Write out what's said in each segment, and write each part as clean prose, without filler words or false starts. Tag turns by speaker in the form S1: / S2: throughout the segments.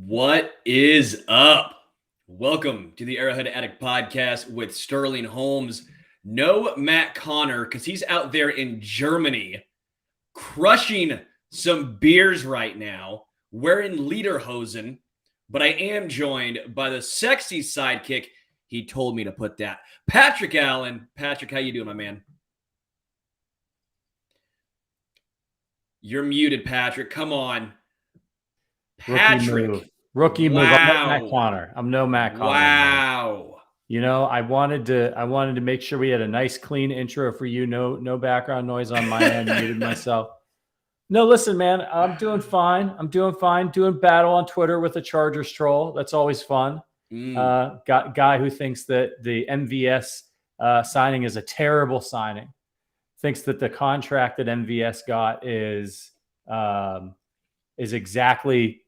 S1: What is up? Welcome to the Arrowhead Addict podcast with Sterling Holmes. No Matt Connor because he's out there in Germany crushing some beers right now, wearing lederhosen, but I am joined by the sexy sidekick. He told me to put that. Patrick Allen. Patrick, how you doing, my man? You're muted, Patrick. Come on. Patrick.
S2: Rookie move.
S1: Wow.
S2: I'm no Matt Connor. I'm no Matt Connor.
S1: Wow.
S2: You know, I wanted to make sure we had a nice clean intro for you. No background noise on my end. Muted myself. No, listen, man, I'm doing fine. Doing battle on Twitter with a Chargers troll. That's always fun. Guy who thinks that the MVS signing is a terrible signing. Thinks that the contract that MVS got is exactly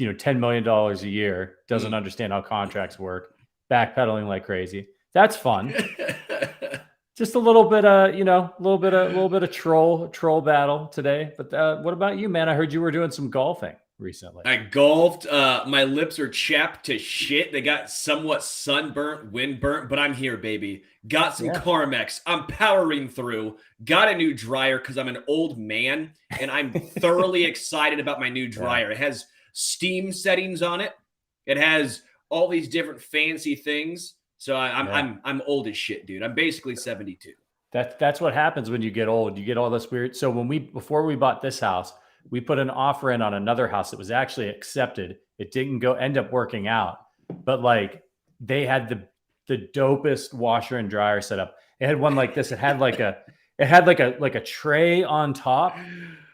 S2: $10 million a year. Doesn't understand how contracts work. Backpedaling like crazy. That's fun. Just a little bit of troll battle today. But what about you, man? I heard you were doing some golfing recently.
S1: I golfed. My lips are chapped to shit. They got somewhat sunburnt, windburnt, but I'm here, baby. Got some Carmex. I'm powering through. Got a new dryer because I'm an old man, and I'm thoroughly excited about my new dryer. It has steam settings on it. It has all these different fancy things. So I'm old as shit, dude. I'm basically 72.
S2: That's what happens when you get old. You get all this weird. So before we bought this house, we put an offer in on another house that was actually accepted. It didn't end up working out, but like they had the dopest washer and dryer setup. It had one like this. It had like a tray on top.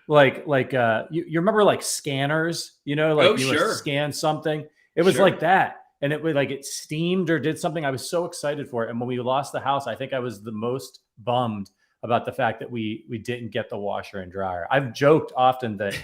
S2: You remember like scanners, would scan something. It was like that. And it would it steamed or did something. I was so excited for it. And when we lost the house, I think I was the most bummed about the fact that we didn't get the washer and dryer. I've joked often that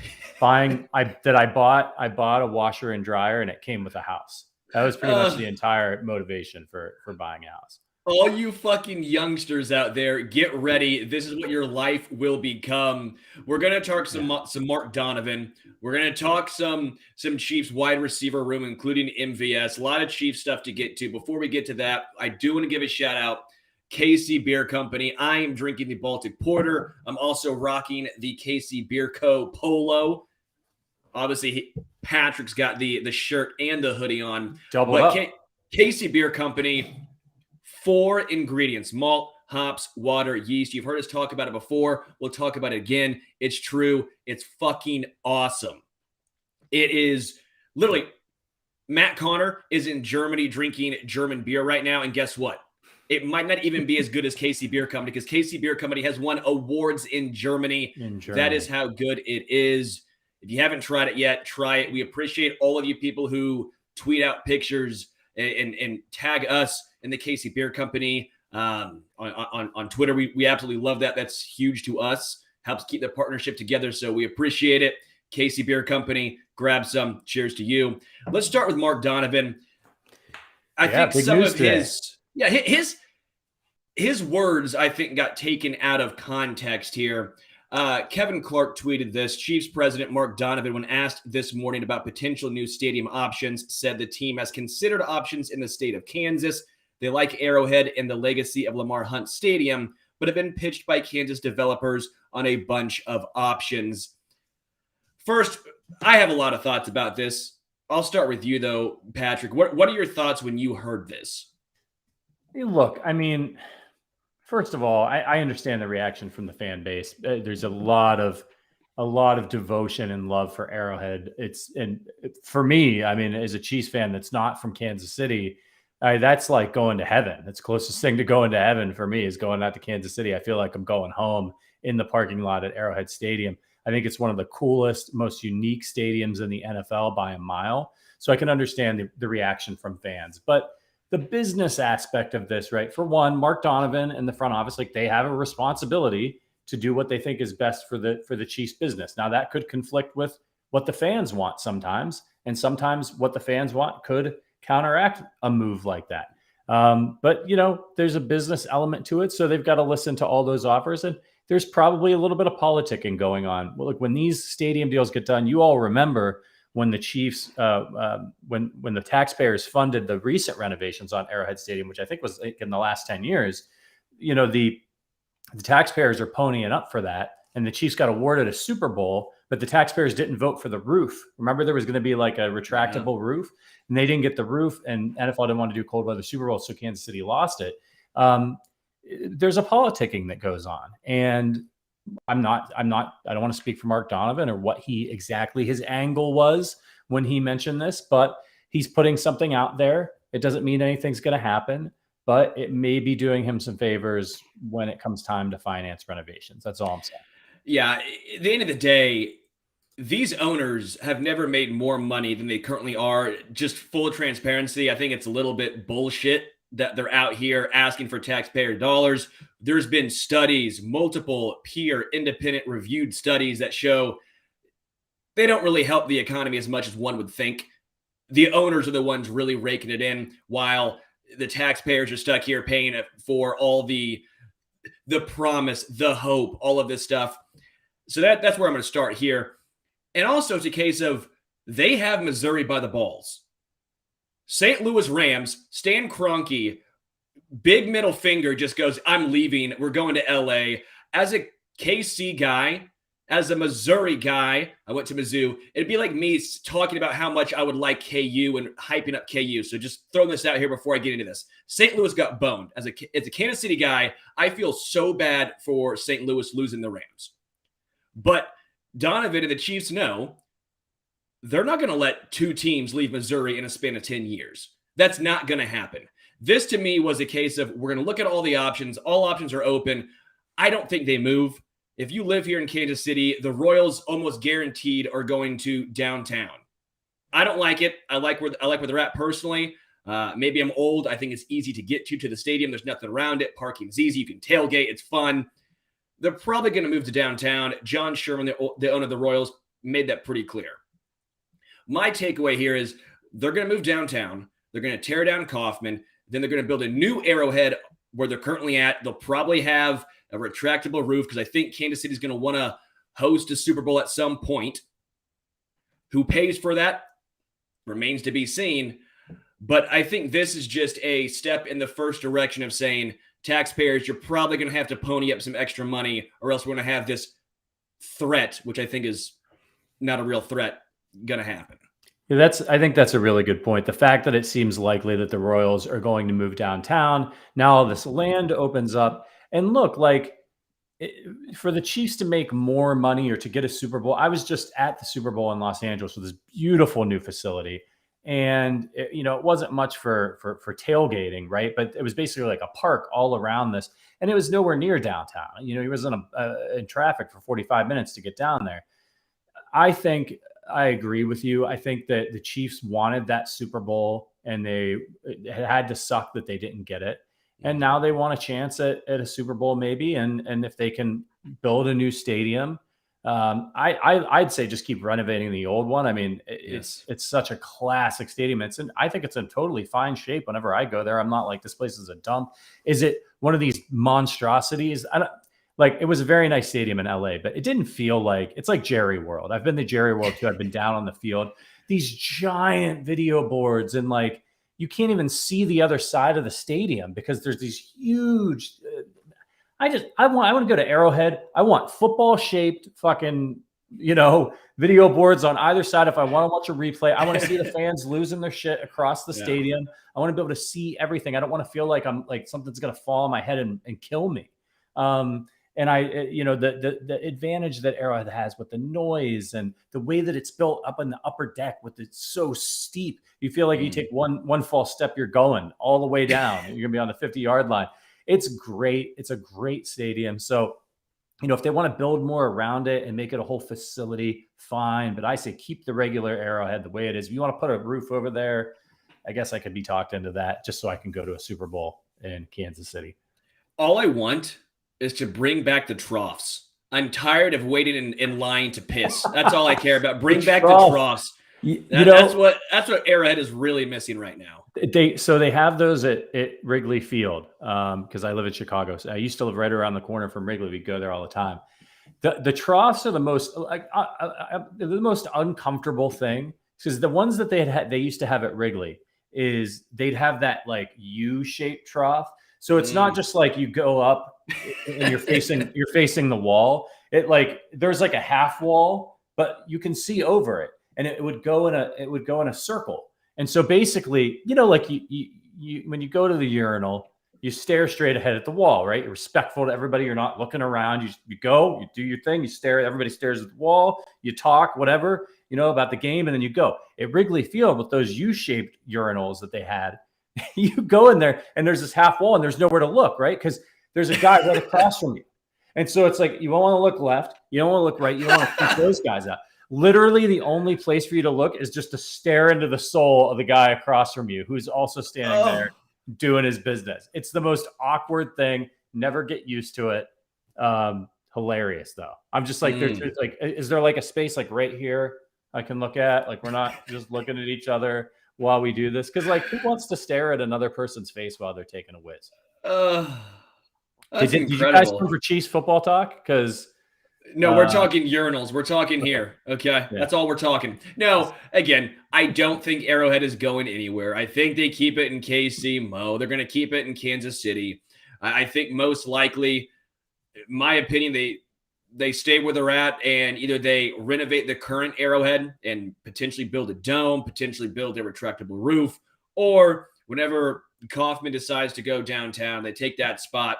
S2: I bought a washer and dryer and it came with a house. That was pretty much the entire motivation for buying a house.
S1: All you fucking youngsters out there, get ready. This is what your life will become. We're going to talk some Mark Donovan. We're going to talk some Chiefs wide receiver room, including MVS. A lot of Chiefs stuff to get to. Before we get to that, I do want to give a shout out. KC Bier Company. I am drinking the Baltic Porter. I'm also rocking the KC Bier Co. polo. Obviously, Patrick's got the shirt and the hoodie on.
S2: Double up.
S1: KC Bier Company. 4 ingredients: malt, hops, water, yeast. You've heard us talk about it before. We'll talk about it again. It's true. It's fucking awesome. It is literally, Matt Connor is in Germany drinking German beer right now. And guess what? It might not even be as good as KC Bier Company because KC Bier Company has won awards in Germany. That is how good it is. If you haven't tried it yet, try it. We appreciate all of you people who tweet out pictures and tag us in the KC Bier Company on Twitter. We absolutely love that. That's huge to us. Helps keep the partnership together. So we appreciate it. KC Bier Company, grab some. Cheers to you. Let's start with Mark Donovan. I think some of his words, I think, got taken out of context here. Kevin Clark tweeted this. Chiefs president Mark Donovan, when asked this morning about potential new stadium options, said the team has considered options in the state of Kansas. They like Arrowhead and the legacy of Lamar Hunt Stadium, but have been pitched by Kansas developers on a bunch of options. First, I have a lot of thoughts about this. I'll start with you, though, Patrick. What are your thoughts when you heard this?
S2: Hey, look, I mean, first of all, I understand the reaction from the fan base. There's a lot of devotion and love for Arrowhead. For me, I mean, as a Chiefs fan that's not from Kansas City, that's like going to heaven. That's the closest thing to going to heaven for me is going out to Kansas City. I feel like I'm going home in the parking lot at Arrowhead Stadium. I think it's one of the coolest, most unique stadiums in the NFL by a mile. So I can understand the reaction from fans. But the business aspect of this, right? For one, Mark Donovan and the front office, they have a responsibility to do what they think is best for the Chiefs business. Now that could conflict with what the fans want sometimes, and sometimes what the fans want could counteract a move like that. But there's a business element to it, so they've got to listen to all those offers, and there's probably a little bit of politicking going on. Well, look, when these stadium deals get done, you all remember when the Chiefs, when the taxpayers funded the recent renovations on Arrowhead Stadium, which I think was in the last 10 years, the taxpayers are ponying up for that. And the Chiefs got awarded a Super Bowl, but the taxpayers didn't vote for the roof. Remember, there was going to be like a retractable roof, and they didn't get the roof, and NFL didn't want to do cold weather Super Bowl, so Kansas City lost it. There's a politicking that goes on, and I don't want to speak for Mark Donovan or what his angle was when he mentioned this, but he's putting something out there. It doesn't mean anything's going to happen, but it may be doing him some favors when it comes time to finance renovations. That's all I'm saying.
S1: Yeah. At the end of the day, these owners have never made more money than they currently are. Just full transparency, I think it's a little bit bullshit that they're out here asking for taxpayer dollars. There's been studies, multiple peer independent reviewed studies that show they don't really help the economy as much as one would think. The owners are the ones really raking it in, while the taxpayers are stuck here paying for all the promise, the hope, all of this stuff. So that's where I'm going to start here. And also, it's a case of they have Missouri by the balls. St. Louis Rams, Stan Kroenke, big middle finger, just goes, I'm leaving. We're going to LA. As a KC guy, as a Missouri guy, I went to Mizzou. It'd be like me talking about how much I would like KU and hyping up KU. So just throwing this out here before I get into this. St. Louis got boned. As a Kansas City guy, I feel so bad for St. Louis losing the Rams. But Donovan and the Chiefs know they're not going to let two teams leave Missouri in a span of 10 years. That's not going to happen. This, to me, was a case of we're going to look at all the options. All options are open. I don't think they move. If you live here in Kansas City, the Royals almost guaranteed are going to downtown. I don't like it. I like where they're at personally. Maybe I'm old. I think it's easy to get to the stadium. There's nothing around it. Parking's easy. You can tailgate. It's fun. They're probably going to move to downtown. John Sherman, the owner of the Royals, made that pretty clear. My takeaway here is they're going to move downtown. They're going to tear down Kauffman. Then they're going to build a new Arrowhead where they're currently at. They'll probably have a retractable roof because I think Kansas City is going to want to host a Super Bowl at some point. Who pays for that remains to be seen. But I think this is just a step in the first direction of saying, taxpayers, you're probably going to have to pony up some extra money or else we're going to have this threat, which I think is not a real threat, going to happen.
S2: Yeah, I think that's a really good point. The fact that it seems likely that the Royals are going to move downtown, now all this land opens up. And look, for the Chiefs to make more money or to get a Super Bowl, I was just at the Super Bowl in Los Angeles with this beautiful new facility. And it wasn't much for tailgating, right? But it was basically like a park all around this, and it was nowhere near downtown. He was in traffic for 45 minutes to get down there. I think I agree with you. I think that the Chiefs wanted that Super Bowl, and it had to suck that they didn't get it. And now they want a chance at a Super Bowl maybe, and if they can build a new stadium. I'd say just keep renovating the old one. I mean, it's such a classic stadium. I think it's in totally fine shape. Whenever I go there, I'm not like, this place is a dump. Is it one of these monstrosities? It was a very nice stadium in LA, but it didn't feel like it's like Jerry World. I've been to Jerry World too. I've been down on the field. These giant video boards, and you can't even see the other side of the stadium because there's these huge. I want to go to Arrowhead. I want football shaped fucking, video boards on either side. If I want to watch a replay, I want to see the fans losing their shit across the stadium. I want to be able to see everything. I don't want to feel like I'm like something's going to fall on my head and kill me. And the advantage that Arrowhead has with the noise and the way that it's built up in the upper deck with it's so steep, you feel like you take one false step, you're going all the way down. You're going to be on the 50-yard line. It's great. It's a great stadium. So, if they want to build more around it and make it a whole facility, fine. But I say keep the regular Arrowhead the way it is. If you want to put a roof over there, I guess I could be talked into that just so I can go to a Super Bowl in Kansas City. All
S1: I want is to bring back the troughs. I'm tired of waiting in line to piss. That's all I care about. Bring back the troughs. That's what Arrowhead is really missing right now.
S2: They have those at Wrigley Field because I live in Chicago. So I used to live right around the corner from Wrigley. We go there all the time. The troughs are the most uncomfortable thing because the ones that they used to have at Wrigley is they'd have that like U-shaped trough. So it's not just like you go up and you're facing the wall. It like there's like a half wall, but you can see over it, and it would go in a circle. And so basically, like you when you go to the urinal, you stare straight ahead at the wall, right? You're respectful to everybody. You're not looking around. You go, you do your thing. You stare. Everybody stares at the wall. You talk, whatever, about the game, and then you go. At Wrigley Field with those U-shaped urinals that they had, you go in there and there's this half wall and there's nowhere to look, right? Because there's a guy right across from you. And so it's like, you don't want to look left. You don't want to look right. You don't want to keep those guys out. Literally the only place for you to look is just to stare into the soul of the guy across from you who's also standing there doing his business. It's the most awkward thing. Never get used to it. Hilarious though. I'm just like, there's like, is there like a space like right here I can look at? Like we're not just looking at each other while we do this. Cause like who wants to stare at another person's face while they're taking a whiz?
S1: That's
S2: did you guys come for Chiefs football talk? Cause
S1: no, we're talking urinals. We're talking here. Okay. Yeah. That's all we're talking. No, again, I don't think Arrowhead is going anywhere. I think they keep it in KC, Mo. They're going to keep it in Kansas City. I think most likely, my opinion, they stay where they're at, and either they renovate the current Arrowhead and potentially build a dome, potentially build a retractable roof, or whenever Kaufman decides to go downtown, they take that spot,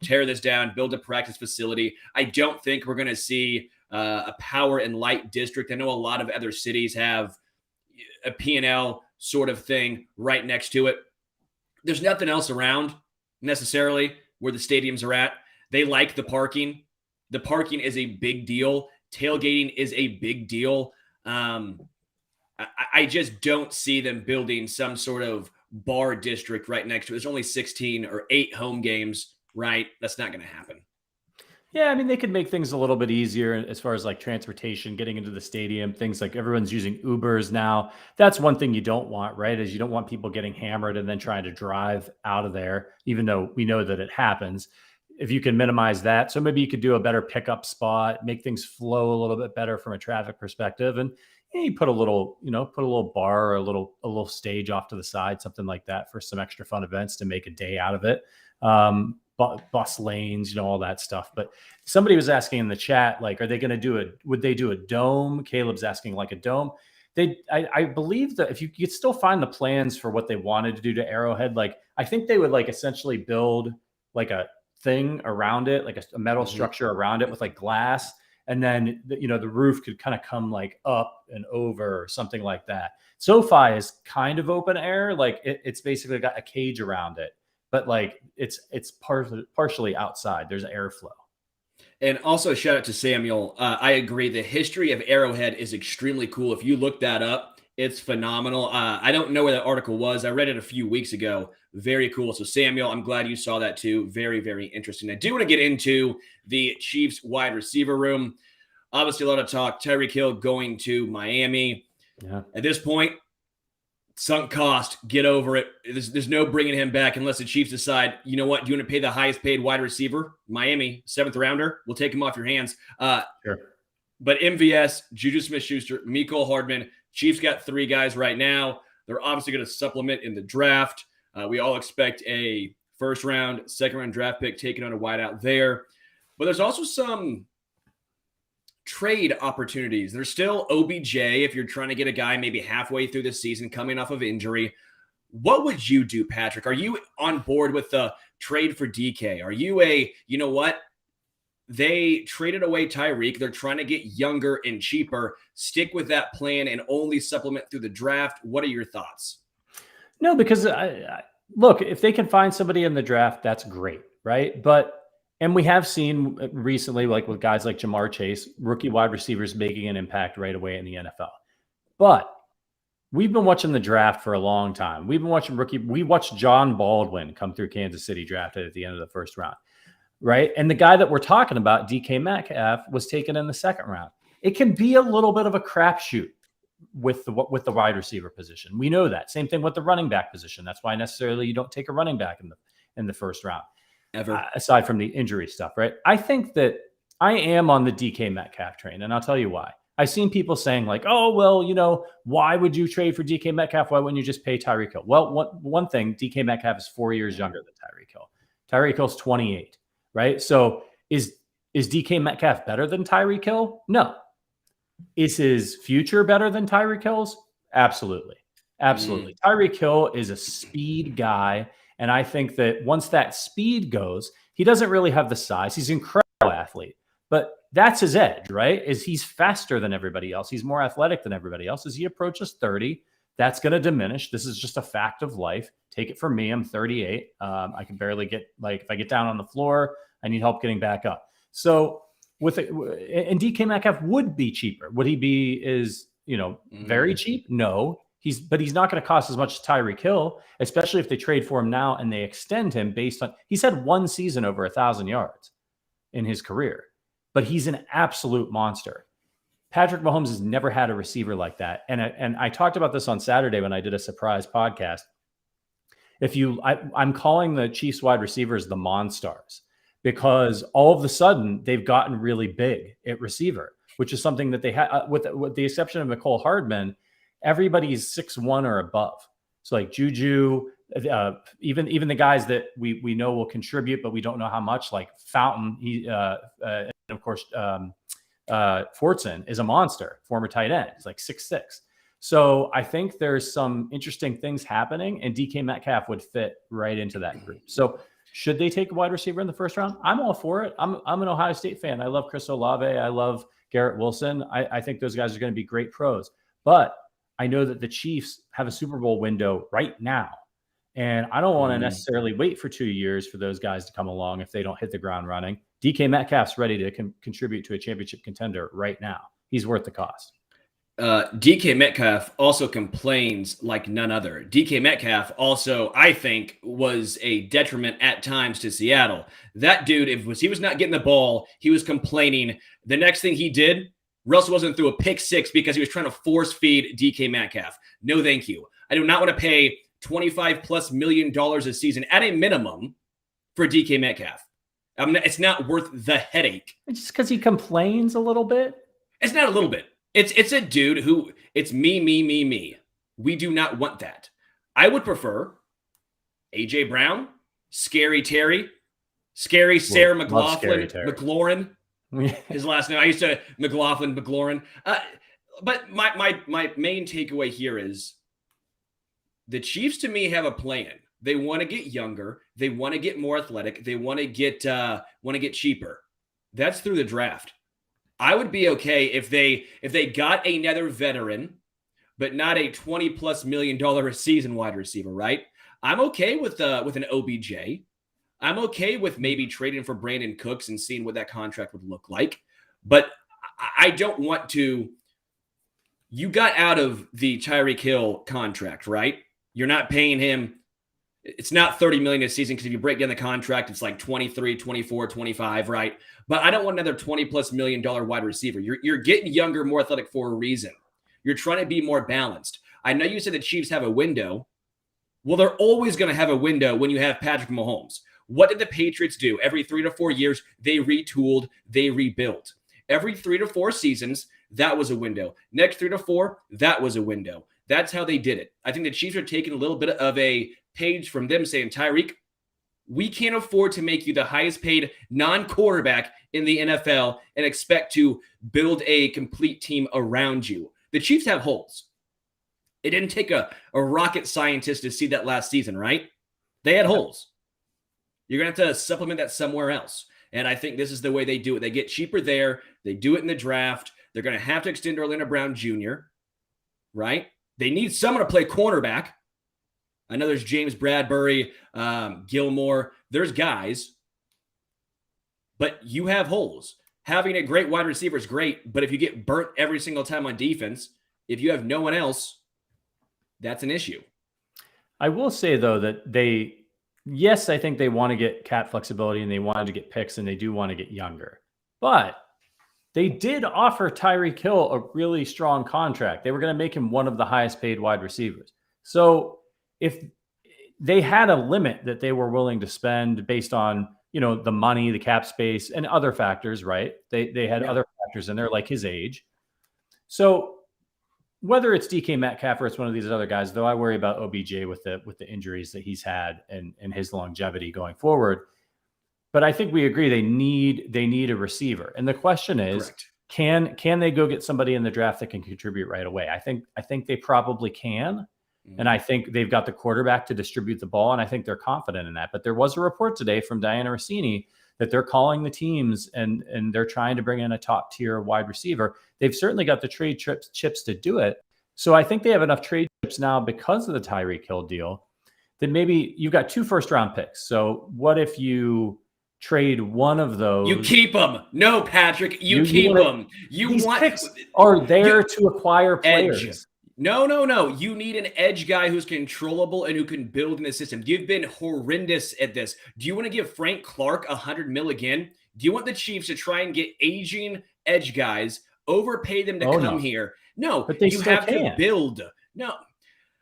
S1: tear this down, build a practice facility. I don't think we're going to see a power and light district. I know a lot of other cities have a P&L sort of thing right next to it. There's nothing else around necessarily where the stadiums are at. They like the parking. The parking is a big deal. Tailgating is a big deal. I just don't see them building some sort of bar district right next to it. There's only 16 or 8 home games, right? That's not going to happen.
S2: Yeah, I mean, they could make things a little bit easier as far as like transportation, getting into the stadium, things like everyone's using Ubers now. That's one thing you don't want, right? Is you don't want people getting hammered and then trying to drive out of there, even though we know that it happens. If you can minimize that. So maybe you could do a better pickup spot, make things flow a little bit better from a traffic perspective. And you put a little bar or a little stage off to the side, something like that for some extra fun events to make a day out of it. Bus lanes, all that stuff. But somebody was asking in the chat, like, are they going to would they do a dome? Caleb's asking like a dome. I believe that if you could still find the plans for what they wanted to do to Arrowhead, like, I think they would like essentially build like a thing around it, like a metal structure around it with like glass. And then, the roof could kind of come like up and over or something like that. SoFi is kind of open air. Like it's basically got a cage around it, but like it's partially outside. There's airflow.
S1: And also shout out to Samuel. I agree. The history of Arrowhead is extremely cool. If you look that up, it's phenomenal. I don't know where that article was. I read it a few weeks ago. Very cool. So Samuel, I'm glad you saw that too. Very, very interesting. I do want to get into the Chiefs wide receiver room. Obviously a lot of talk. Tyreek Hill going to Miami.
S2: Yeah.
S1: At this point, sunk cost. Get over it. There's no bringing him back unless the Chiefs decide, you know what, do you want to pay the highest paid wide receiver? Miami, 7th rounder. We'll take him off your hands.
S2: Sure.
S1: But MVS, Juju Smith-Schuster, Mecole Hardman, Chiefs got 3 guys right now. They're obviously going to supplement in the draft. We all expect a first round, second round draft pick taken on a wideout there. But there's also some trade opportunities. There's still OBJ if you're trying to get a guy maybe halfway through the season coming off of injury. What would you do, Patrick? Are you on board with the trade for DK? Are you you know what? They traded away Tyreek. They're trying to get younger and cheaper. Stick with that plan and only supplement through the draft. What are your thoughts?
S2: No, because look, if they can find somebody in the draft, that's great, right? And we have seen recently, like with guys like Jamar Chase, rookie wide receivers making an impact right away in the NFL. But we've been watching the draft for a long time. We've been watching we watched John Baldwin come through Kansas City drafted at the end of the first round, right? And the guy that we're talking about, DK Metcalf, was taken in the 2nd round. It can be a little bit of a crapshoot with the wide receiver position. We know that. Same thing with the running back position. That's why necessarily you don't take a running back in the first round.
S1: Ever.
S2: Aside from the injury stuff, right? I think that I am on the DK Metcalf train, and I'll tell you why. I've seen people saying like, oh, well, why would you trade for DK Metcalf? Why wouldn't you just pay Tyreek Hill? Well, one thing, DK Metcalf is 4 years younger than Tyreek Hill. Tyreek Hill's 28, right? So is DK Metcalf better than Tyreek Hill? No. Is his future better than Tyreek Hill's? Absolutely. Absolutely. Tyreek Hill is a speed guy. And I think that once that speed goes, he doesn't really have the size. He's an incredible athlete, but that's his edge, right? Is he's faster than everybody else. He's more athletic than everybody else. As he approaches 30, that's going to diminish. This is just a fact of life. Take it from me. I'm 38. I can barely get, if I get down on the floor, I need help getting back up. So and DK Metcalf would be cheaper. Would he be very cheap? No. But he's not going to cost as much as Tyreek Hill, especially if they trade for him now and they extend him based on, he's had one season over 1,000 yards in his career, but he's an absolute monster. Patrick Mahomes has never had a receiver like that. And I talked about this on Saturday when I did a surprise podcast. I'm calling the Chiefs wide receivers the Monstars, because all of a sudden they've gotten really big at receiver, which is something that they had with the exception of Mecole Hardman. Everybody's 6'1" or above. So like Juju, even the guys that we know will contribute, but we don't know how much, like Fountain, and of course, Fortson is a monster, former tight end. He's like 6'6". So I think there's some interesting things happening, and DK Metcalf would fit right into that group. So should they take a wide receiver in the first round? I'm all for it. I'm an Ohio State fan. I love Chris Olave. I love Garrett Wilson. I think those guys are going to be great pros. But I know that the Chiefs have a Super Bowl window right now. And I don't want to necessarily wait for 2 years for those guys to come along if they don't hit the ground running. DK Metcalf's ready to contribute to a championship contender right now. He's worth the cost.
S1: DK Metcalf also complains like none other. DK Metcalf also, I think, was a detriment at times to Seattle. That dude, if he was not getting the ball, he was complaining. The next thing he did, Russell wasn't through a pick six because he was trying to force feed DK Metcalf. No, thank you. I do not want to pay $25+ million a season at a minimum for DK Metcalf. It's not worth the headache.
S2: Just because he complains a little bit?
S1: It's not a little bit. It's a dude who, it's me. We do not want that. I would prefer A.J. Brown, Scary Terry, Scary Sarah McLaurin. His last name. I used to McLaurin. But my main takeaway here is the Chiefs, to me, have a plan. They want to get younger. They want to get more athletic. They want to get cheaper. That's through the draft. I would be okay if they got another veteran, but not a $20+ million a season wide receiver, right? I'm okay with an OBJ. I'm okay with maybe trading for Brandon Cooks and seeing what that contract would look like. But I don't want to. You got out of the Tyreek Hill contract, right? You're not paying him. It's not $30 million a season, because if you break down the contract, it's like 23, 24, 25, right? But I don't want another $20+ million wide receiver. You're getting younger, more athletic for a reason. You're trying to be more balanced. I know you said the Chiefs have a window. Well, they're always going to have a window when you have Patrick Mahomes. What did the Patriots do? Every 3 to 4 years, they retooled, they rebuilt. Every 3 to 4 seasons, that was a window. Next 3 to 4, that was a window. That's how they did it. I think the Chiefs are taking a little bit of a page from them, saying, Tyreek, we can't afford to make you the highest paid non-quarterback in the NFL and expect to build a complete team around you. The Chiefs have holes. It didn't take a rocket scientist to see that last season, right? They had holes. You're going to have to supplement that somewhere else. And I think this is the way they do it. They get cheaper there. They do it in the draft. They're going to have to extend Orlando Brown Jr., right? They need someone to play cornerback. I know there's James Bradbury, Gilmore. There's guys. But you have holes. Having a great wide receiver is great, but if you get burnt every single time on defense, if you have no one else, that's an issue.
S2: I will say, though, that yes, I think they want to get cap flexibility and they wanted to get picks and they do want to get younger. But they did offer Tyreek Hill a really strong contract. They were going to make him one of the highest paid wide receivers. So if they had a limit that they were willing to spend based on, the money, the cap space, and other factors, right? They had other factors in there, like his age. So whether it's DK Metcalf or it's one of these other guys, though I worry about OBJ with the injuries that he's had and his longevity going forward. But I think we agree they need a receiver. And the question is,
S1: Correct.
S2: Can they go get somebody in the draft that can contribute right away? I think they probably can. And I think they've got the quarterback to distribute the ball, and I think they're confident in that. But there was a report today from Diana Rossini that they're calling the teams and they're trying to bring in a top tier wide receiver. They've certainly got the trade chips to do it. So I think they have enough trade chips now because of the Tyreek Hill deal that maybe you've got 2 first-round picks. So what if you trade one of those?
S1: You keep them. No, Patrick, you keep them.
S2: These picks are there to acquire players.
S1: Edge. No. You need an edge guy who's controllable and who can build in the system. You've been horrendous at this. Do you want to give Frank Clark $100 million again? Do you want the Chiefs to try and get aging edge guys, overpay them to come here? No,
S2: but they
S1: you have to build. No.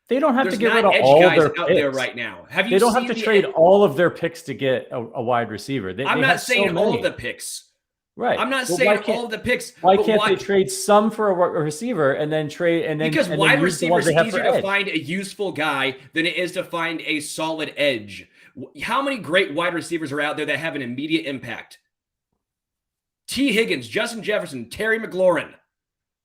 S2: They don't have to get rid of all their picks
S1: out there right now.
S2: They don't have to trade all of their picks to get a wide receiver.
S1: I'm not saying all of the picks.
S2: Right.
S1: I'm not saying all of the picks.
S2: Why can't they trade some for a receiver and then trade and then
S1: because
S2: and
S1: wide
S2: then
S1: receiver is easier to find a useful guy than it is to find a solid edge. How many great wide receivers are out there that have an immediate impact? T. Higgins, Justin Jefferson, Terry McLaurin.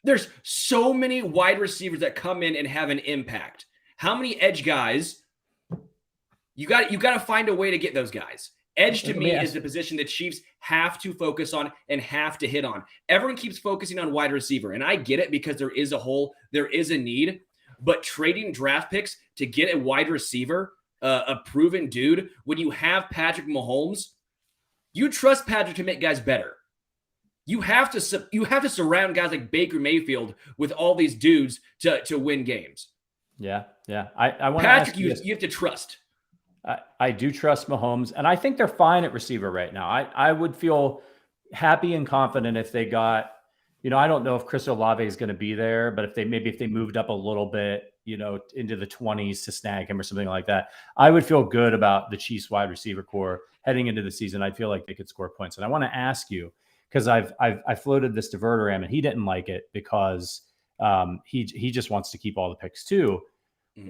S1: There's so many wide receivers that come in and have an impact. How many edge guys? You got to find a way to get those guys. Edge to me is the position the Chiefs have to focus on and have to hit on. Everyone keeps focusing on wide receiver, and I get it because there is a hole, there is a need, but trading draft picks to get a wide receiver, a proven dude, when you have Patrick Mahomes, you trust Patrick to make guys better. You have to surround guys like Baker Mayfield with all these dudes to win games.
S2: Yeah. I want
S1: Patrick, you have to trust.
S2: I do trust Mahomes, and I think they're fine at receiver right now. I would feel happy and confident if they got, I don't know if Chris Olave is going to be there, but if they moved up a little bit, into the 20s to snag him or something like that, I would feel good about the Chiefs wide receiver core heading into the season. I feel like they could score points. And I want to ask you, because I floated this to Verderam and he didn't like it because he just wants to keep all the picks too.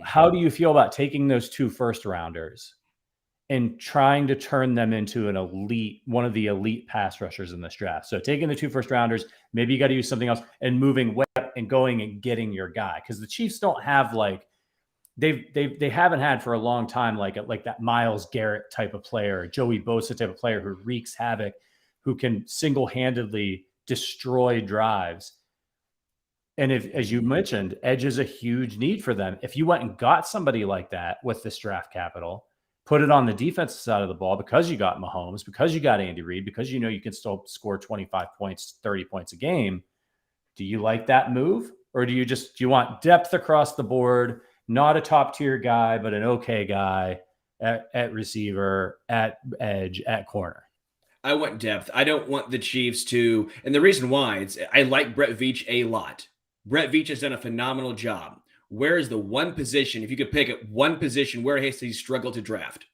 S2: How do you feel about taking those 2 first rounders and trying to turn them into one of the elite pass rushers in this draft? So taking the 2 first rounders, maybe you got to use something else and moving way up and going and getting your guy. Because the Chiefs don't have they haven't had for a long time like that Myles Garrett type of player, Joey Bosa type of player who wreaks havoc, who can single-handedly destroy drives. And as you mentioned, edge is a huge need for them. If you went and got somebody like that with this draft capital, put it on the defensive side of the ball because you got Mahomes, because you got Andy Reid, because you can still score 25 points, 30 points a game. Do you like that move? Or do you want depth across the board, not a top tier guy, but an okay guy at receiver, at edge, at corner?
S1: I want depth. I don't want the Chiefs to, and the reason why I like Brett Veach a lot. Brett Veach has done a phenomenal job. Where is the one position, if you could pick one position, where has he struggled to draft?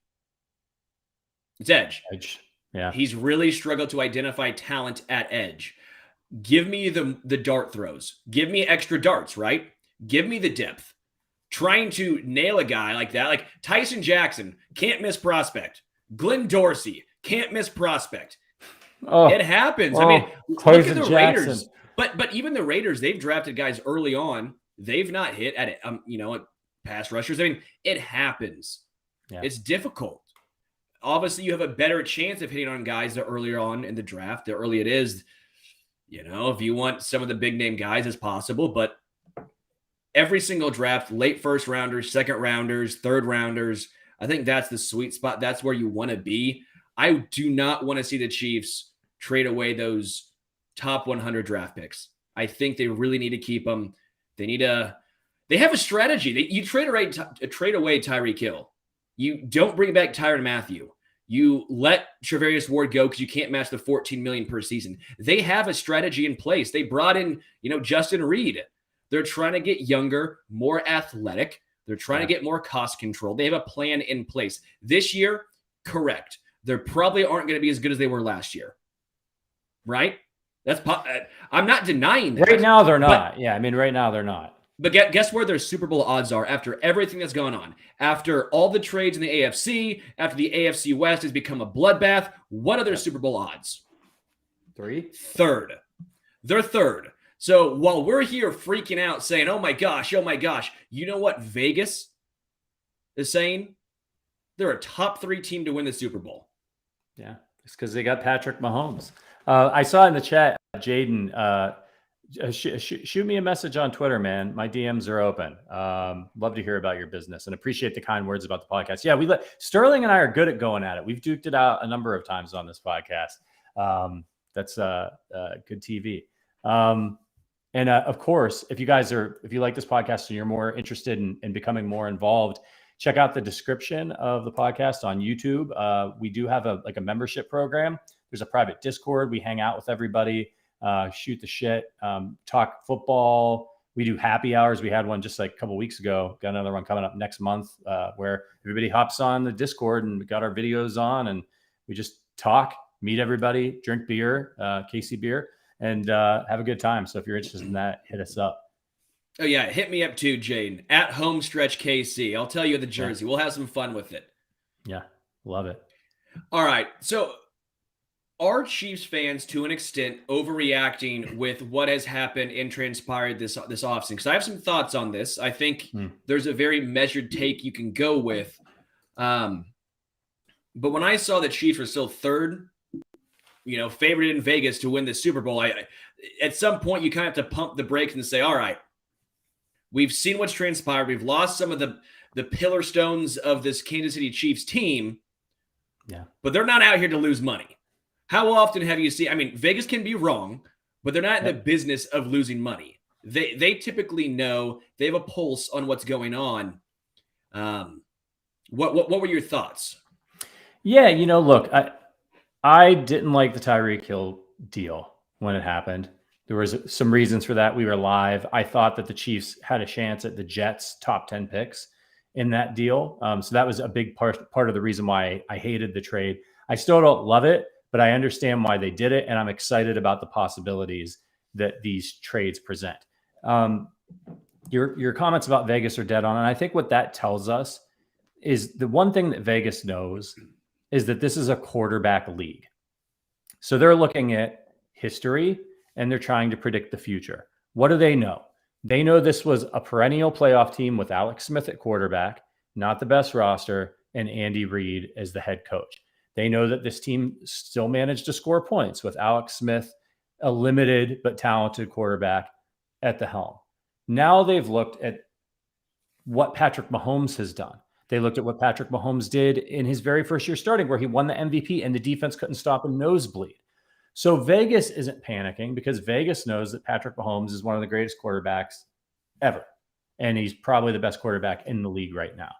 S1: It's edge.
S2: Yeah.
S1: He's really struggled to identify talent at edge. Give me the dart throws. Give me extra darts, right? Give me the depth. Trying to nail a guy like that, like Tyson Jackson, can't miss prospect. Glenn Dorsey, can't miss prospect. It happens. I mean, look at the Raiders. But even the Raiders, they've drafted guys early on. They've not hit at it. At pass rushers. I mean, it happens. Yeah. It's difficult. Obviously, you have a better chance of hitting on guys that earlier on in the draft. The early it is, if you want some of the big name guys as possible. But every single draft, late first rounders, second rounders, third rounders, I think that's the sweet spot. That's where you want to be. I do not want to see the Chiefs trade away those top 100 draft picks. I think they really need to keep them. They have a strategy. You trade away Tyreek Hill. You don't bring back Tyrann Mathieu. You let Charvarius Ward go because you can't match the $14 million per season. They have a strategy in place. They brought in, Justin Reed. They're trying to get younger, more athletic. They're trying to get more cost control. They have a plan in place. This year, correct. They probably aren't going to be as good as they were last year. Right? I'm not denying that.
S2: Right now, they're not. Yeah, I mean, right now, they're not.
S1: But guess where their Super Bowl odds are after everything that's gone on? After all the trades in the AFC, after the AFC West has become a bloodbath, what are their Super Bowl odds?
S2: 3?
S1: Third. They're third. So while we're here freaking out saying, oh my gosh, you know what Vegas is saying? They're a top 3 team to win the Super Bowl.
S2: Yeah, it's because they got Patrick Mahomes. I saw in the chat, Jaden, shoot me a message on Twitter, man. My DMs are open. Love to hear about your business and appreciate the kind words about the podcast. Yeah, Sterling and I are good at going at it. We've duked it out a number of times on this podcast. That's good TV. And of course, if you like this podcast and you're more interested in becoming more involved, check out the description of the podcast on YouTube. We do have a membership program. There's a private Discord. We hang out with everybody, shoot the shit, talk football. We do happy hours. We had one just like a couple weeks ago. Got another one coming up next month where everybody hops on the Discord and we got our videos on and we just talk, meet everybody, drink beer, KC Bier, and have a good time. So if you're interested in that, hit us up.
S1: Oh, yeah. Hit me up too, Jaden. At Homestretch KC. I'll tell you the jersey. Yeah. We'll have some fun with it.
S2: Yeah. Love it.
S1: All right. So are Chiefs fans, to an extent, overreacting with what has happened and transpired this offseason? Because I have some thoughts on this. I think there's a very measured take you can go with. But when I saw the Chiefs were still third, favored in Vegas to win the Super Bowl, at some point you kind of have to pump the brakes and say, all right, we've seen what's transpired. We've lost some of the pillar stones of this Kansas City Chiefs team.
S2: Yeah. But
S1: they're not out here to lose money. How often have you seen? I mean, Vegas can be wrong, but they're not in the business of losing money. They typically know. They have a pulse on what's going on. What were your thoughts?
S2: Yeah, look, I didn't like the Tyreek Hill deal when it happened. There was some reasons for that. We were live. I thought that the Chiefs had a chance at the Jets' top 10 picks in that deal. So that was a big part of the reason why I hated the trade. I still don't love it, but I understand why they did it, and I'm excited about the possibilities that these trades present. Your comments about Vegas are dead on, and I think what that tells us is the one thing that Vegas knows is that this is a quarterback league. So they're looking at history, and they're trying to predict the future. What do they know? They know this was a perennial playoff team with Alex Smith at quarterback, not the best roster, and Andy Reid as the head coach. They know that this team still managed to score points with Alex Smith, a limited but talented quarterback, at the helm. Now they've looked at what Patrick Mahomes has done. They looked at what Patrick Mahomes did in his very first year starting, where he won the MVP and the defense couldn't stop a nosebleed. So Vegas isn't panicking because Vegas knows that Patrick Mahomes is one of the greatest quarterbacks ever. And he's probably the best quarterback in the league right now.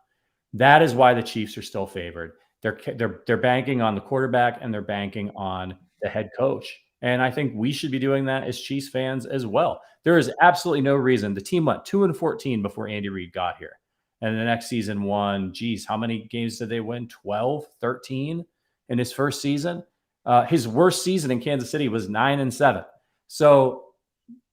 S2: That is why the Chiefs are still favored. They're banking on the quarterback and they're banking on the head coach. And I think we should be doing that as Chiefs fans as well. There is absolutely no reason. The team went 2-14 before Andy Reid got here. And the next season won, how many games did they win? 12, 13 in his first season. His worst season in Kansas City was 9-7. So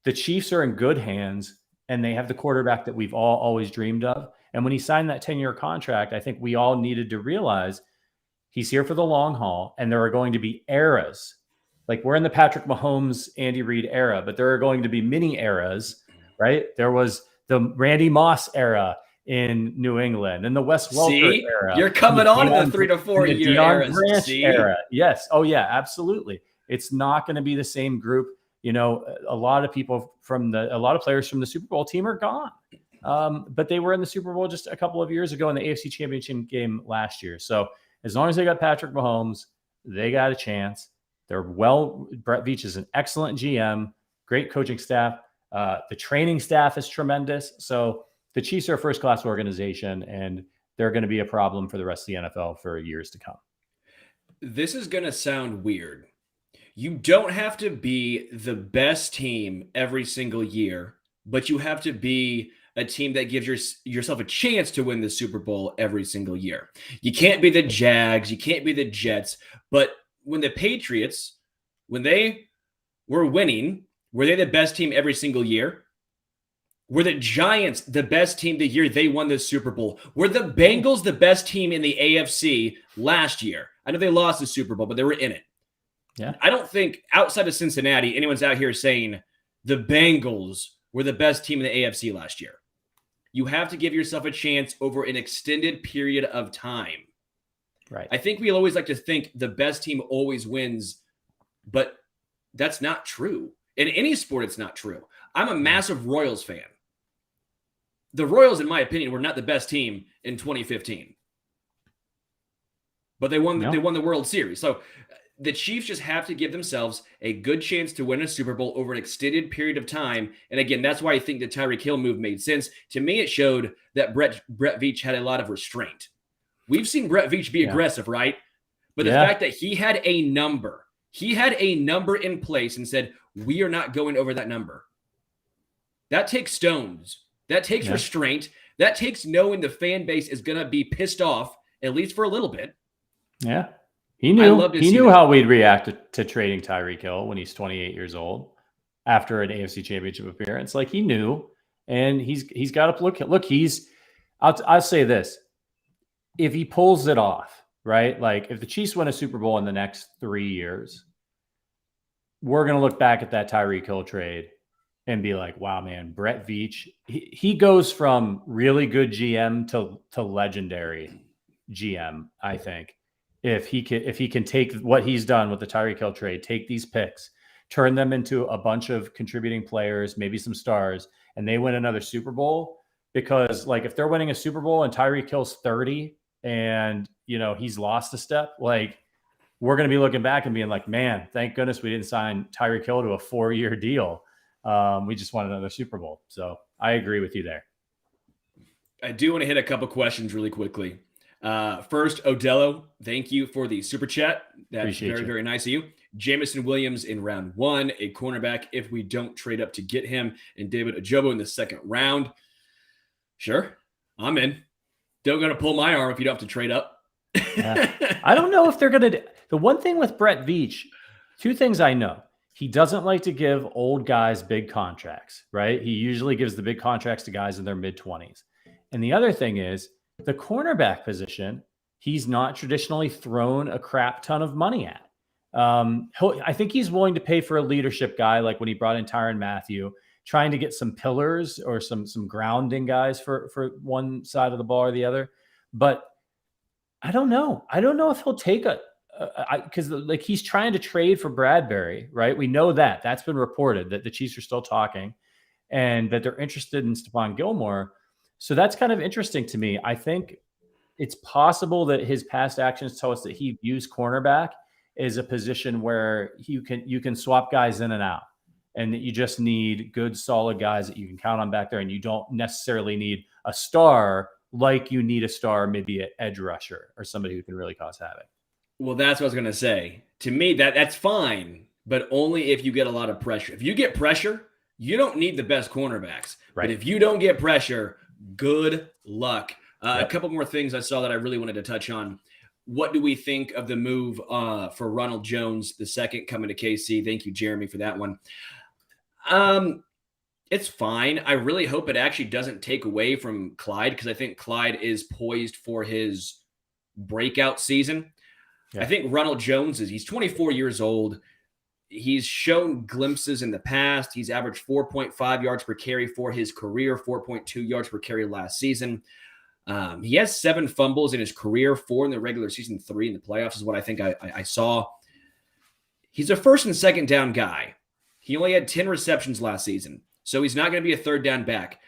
S2: the Chiefs are in good hands and they have the quarterback that we've all always dreamed of. And when he signed that 10-year contract, I think we all needed to realize he's here for the long haul and there are going to be eras. Like we're in the Patrick Mahomes, Andy Reid era, but there are going to be mini eras, right? There was the Randy Moss era in New England and the Wes Welker era.
S1: You're coming on in the 3 to 4 year
S2: era. Yes. Oh yeah, absolutely. It's not going to be the same group. A lot of players from the Super Bowl team are gone. But they were in the Super Bowl just a couple of years ago in the AFC Championship game last year. So as long as they got Patrick Mahomes, they got a chance. Brett Veach is an excellent GM, great coaching staff. The training staff is tremendous. So the Chiefs are a first-class organization, and they're going to be a problem for the rest of the NFL for years to come.
S1: This is going to sound weird. You don't have to be the best team every single year, but you have to be a team that gives yourself a chance to win the Super Bowl every single year. You can't be the Jags. You can't be the Jets. But when the Patriots, when they were winning, were they the best team every single year? Were the Giants the best team the year they won the Super Bowl? Were the Bengals the best team in the AFC last year? I know they lost the Super Bowl, but they were in it.
S2: Yeah.
S1: I don't think outside of Cincinnati, anyone's out here saying the Bengals were the best team in the AFC last year. You have to give yourself a chance over an extended period of time.
S2: Right.
S1: I think we always like to think the best team always wins, but that's not true. In any sport, it's not true. I'm a massive Royals fan. The Royals, in my opinion, were not the best team in 2015. But they won the World Series. So the Chiefs just have to give themselves a good chance to win a Super Bowl over an extended period of time. And again, that's why I think the Tyreek Hill move made sense. To me, it showed that Brett Veach had a lot of restraint. We've seen Brett Veach be aggressive, right? But the fact that he had a number in place and said, we are not going over that number. That takes stones. That takes restraint. That takes knowing the fan base is going to be pissed off, at least for a little bit.
S2: Yeah. He knew how we'd react to trading Tyreek Hill when he's 28 years old after an AFC Championship appearance. Like, he knew, and he's got to look. I'll say this: if he pulls it off, right? Like, if the Chiefs win a Super Bowl in the next 3 years, we're gonna look back at that Tyreek Hill trade and be like, "Wow, man, Brett Veach, he goes from really good GM to legendary GM." I think. If he can take what he's done with the Tyreek Hill trade, take these picks, turn them into a bunch of contributing players, maybe some stars, and they win another Super Bowl. Because, like, if they're winning a Super Bowl and Tyreek Hill's 30 and, he's lost a step, like, we're going to be looking back and being like, man, thank goodness we didn't sign Tyreek Hill to a 4-year deal. We just won another Super Bowl. So I agree with you there.
S1: I do want to hit a couple questions really quickly. First, Odello, thank you for the super chat. That's
S2: Appreciate you.
S1: very nice of you. Jamison Williams in round 1, a cornerback if we don't trade up to get him, and David Ajobo in the 2nd round. Sure, I'm in. Don't go to pull my arm if you don't have to trade up.
S2: I don't know if they're going to. The one thing with Brett Veach, 2 things I know. He doesn't like to give old guys big contracts, right? He usually gives the big contracts to guys in their mid-20s. And the other thing is, the cornerback position, he's not traditionally thrown a crap ton of money at. I think he's willing to pay for a leadership guy, like when he brought in Tyrann Mathieu, trying to get some pillars or some grounding guys for one side of the ball or the other. But I don't know. I don't know if he'll take because like, he's trying to trade for Bradbury, right? We know that's been reported that the Chiefs are still talking and that they're interested in Stephon Gilmore. So that's kind of interesting to me. I think it's possible that his past actions tell us that he views cornerback as a position where you can swap guys in and out, and that you just need good, solid guys that you can count on back there, and you don't necessarily need a star like you need a star, maybe an edge rusher or somebody who can really cause havoc.
S1: Well, that's what I was going to say. To me, that's fine, but only if you get a lot of pressure. If you get pressure, you don't need the best cornerbacks.
S2: Right.
S1: But if you don't get pressure, good luck. A couple more things I saw that I really wanted to touch on. What do we think of the move for Ronald Jones II coming to KC? Thank you, Jeremy, for that one. It's fine. I really hope it actually doesn't take away from Clyde, because I think Clyde is poised for his breakout season. Yeah. I think Ronald Jones he's 24 years old. He's shown glimpses in the past. He's averaged 4.5 yards per carry for his career, 4.2 yards per carry last season. He has 7 fumbles in his career, 4 in the regular season, 3 in the playoffs is what I think I saw. He's a first and second down guy. He only had 10 receptions last season, so he's not going to be a third down back.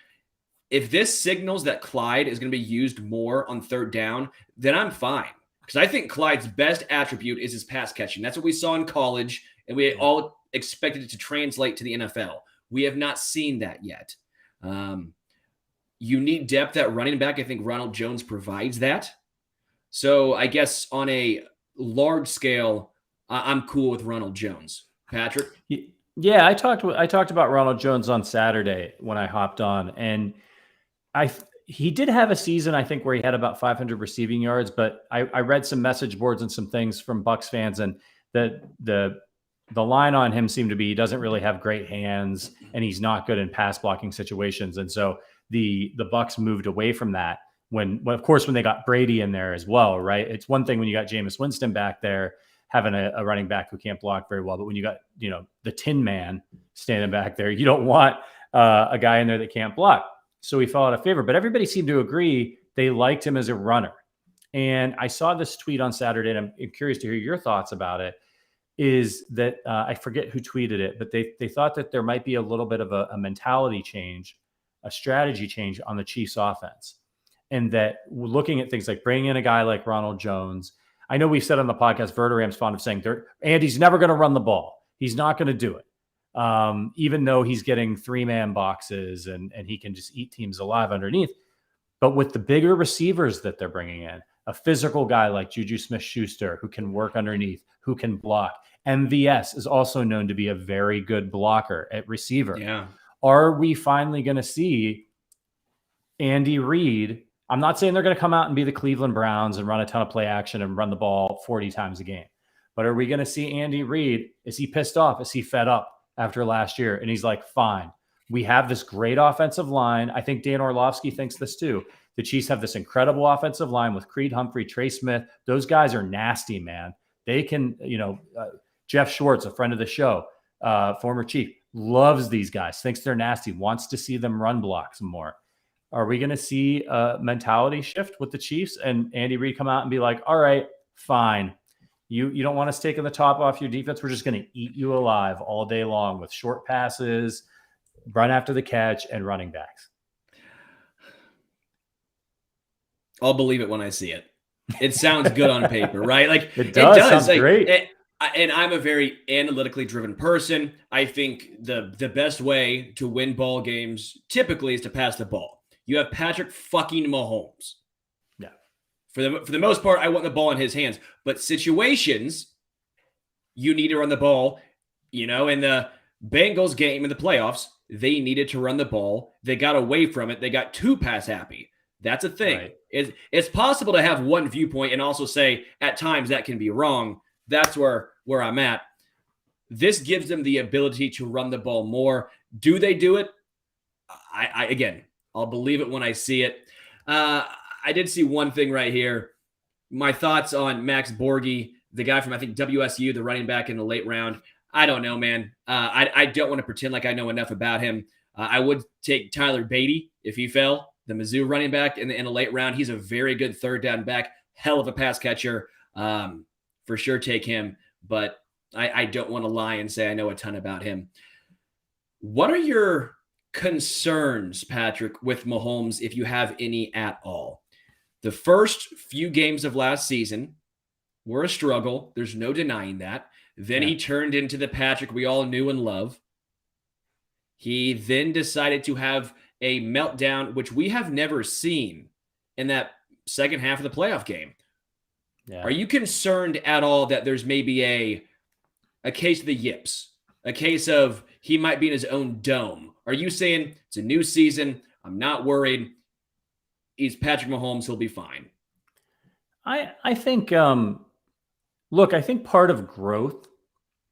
S1: If this signals that Clyde is going to be used more on third down, then I'm fine. Because I think Clyde's best attribute is his pass catching. That's what we saw in college, and we all expected it to translate to the NFL. We have not seen that yet. You need depth at running back. I think Ronald Jones provides that. So I guess on a large scale, I'm cool with Ronald Jones. Patrick?
S2: Yeah, I talked about Ronald Jones on Saturday when I hopped on, and he did have a season, I think, where he had about 500 receiving yards, but I read some message boards and some things from Bucs fans, and the the line on him seemed to be he doesn't really have great hands and he's not good in pass blocking situations. And so the Bucs moved away from that when of course, when they got Brady in there as well, right? It's one thing when you got Jameis Winston back there having a running back who can't block very well, but when you got, the Tin Man standing back there, you don't want a guy in there that can't block. So he fell out of favor, but everybody seemed to agree they liked him as a runner. And I saw this tweet on Saturday, and I'm curious to hear your thoughts about it, is that I forget who tweeted it, but they thought that there might be a little bit of a mentality change, a strategy change on the Chiefs offense. And that looking at things like bringing in a guy like Ronald Jones, I know we've said on the podcast, Verderam's fond of saying, Andy's never going to run the ball. He's not going to do it. Even though he's getting 3-man boxes and he can just eat teams alive underneath. But with the bigger receivers that they're bringing in, a physical guy like Juju Smith-Schuster who can work underneath, who can block. MVS is also known to be a very good blocker at receiver.
S1: Yeah.
S2: Are we finally going to see Andy Reid? I'm not saying they're going to come out and be the Cleveland Browns and run a ton of play action and run the ball 40 times a game. But are we going to see Andy Reid? Is he pissed off? Is he fed up after last year? And he's like, fine, we have this great offensive line. I think Dan Orlovsky thinks this too. The Chiefs have this incredible offensive line with Creed Humphrey, Trey Smith. Those guys are nasty, man. They can, Jeff Schwartz, a friend of the show, former Chief, loves these guys, thinks they're nasty, wants to see them run blocks more. Are we going to see a mentality shift with the Chiefs and Andy Reid come out and be like, all right, fine. You don't want us taking the top off your defense. We're just going to eat you alive all day long with short passes, run after the catch, and running backs.
S1: I'll believe it when I see it. It sounds good on paper, right? Like
S2: it does. Sounds
S1: like,
S2: great.
S1: And I'm a very analytically driven person. I think the best way to win ball games typically is to pass the ball. You have Patrick fucking Mahomes.
S2: Yeah.
S1: For the most part, I want the ball in his hands. But situations, you need to run the ball. In the Bengals game in the playoffs, they needed to run the ball. They got away from it. They got too pass happy. That's a thing.
S2: Right.
S1: It's possible to have one viewpoint and also say at times that can be wrong. That's where I'm at. This gives them the ability to run the ball more. Do they do it? Again, I'll believe it when I see it. I did see one thing right here. My thoughts on Max Borghi, the guy from, I think, WSU, the running back in the late round. I don't know, man. I don't want to pretend like I know enough about him. I would take Tyler Beatty if he fell, the Mizzou running back in the late round. He's a very good third down back, hell of a pass catcher. For sure take him, but I don't want to lie and say I know a ton about him. What are your concerns, Patrick, with Mahomes, if you have any at all? The first few games of last season were a struggle. There's no denying that. Then he turned into the Patrick we all knew and love. He then decided to have a meltdown, which we have never seen in that second half of the playoff game. Yeah. Are you concerned at all that there's maybe a case of the yips, a case of he might be in his own dome? Are you saying it's a new season? I'm not worried. He's Patrick Mahomes. He'll be fine.
S2: I think, look, I think part of growth,